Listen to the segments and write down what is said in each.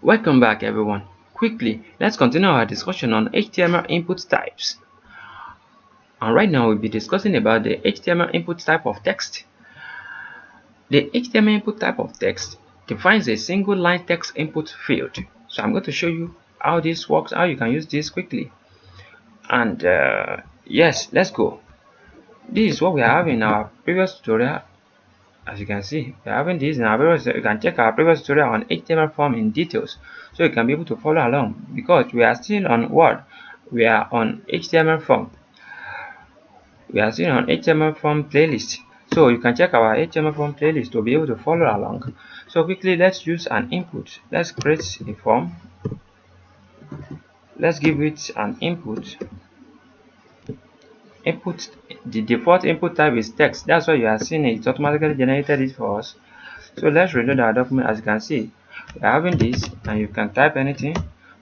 Welcome back everyone. Quickly, let's continue our discussion on HTML input types. And right now we'll be discussing about the HTML input type of text. The HTML input type of text defines a single line text input field. So I'm going to show you how this works, how you can use this quickly. And yes, let's go. This is what we have in our previous tutorial. As you can see, we're having this in our previous. You can check our previous tutorial on HTML form in details, so you can be able to follow along. Because we are still on Word, we are on HTML form. We are still on HTML form playlist, so you can check our HTML form playlist to be able to follow along. So quickly, let's use an input. Let's create a form. Let's give it an input. Input. The default input type is text. That's why you are seeing it. It's automatically generated it for us. So let's reload our document. As you can see, we're having this, and you can type anything.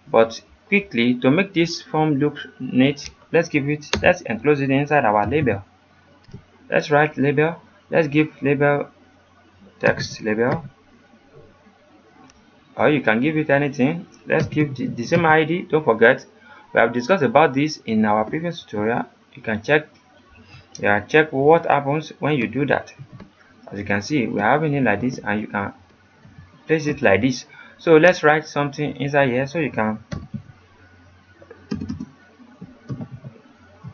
But quickly, to make this form look neat, let's enclose it inside our label. Let's write label. Let's give label text label, or you can give it anything. Let's give the same ID. Don't forget, we have discussed about this in our previous tutorial. You can check what happens when you do that. As you can see, we're having it like this, and you can place it like this. So let's write something inside here. So you can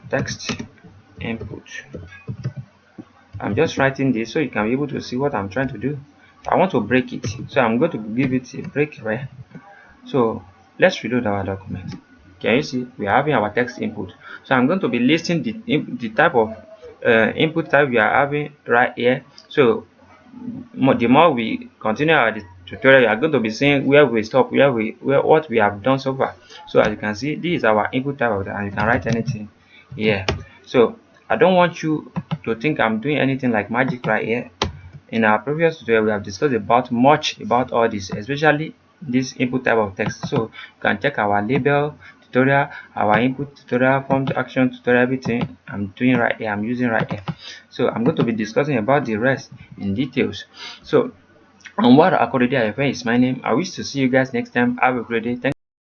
text input. I'm just writing this so you can be able to see what I'm trying to do. I want to break it, so I'm going to give it a break right. So let's reload our document. Can you see we are having our text input? So I'm going to be listing the type of input type we are having right here. So the more we continue our tutorial, you are going to be seeing where we stop, what we have done so far. So as you can see, this is our input type of that, and you can write anything here. So I don't want you to think I'm doing anything like magic right here. In our previous tutorial, we have discussed much about all this, especially this input type of text. So you can check our label tutorial, our input tutorial, form to action tutorial, everything I'm doing right here, I'm using right here. So I'm going to be discussing about the rest in details. So Anwar Akorede is my name. I wish to see you guys next time. Have a great day. Thank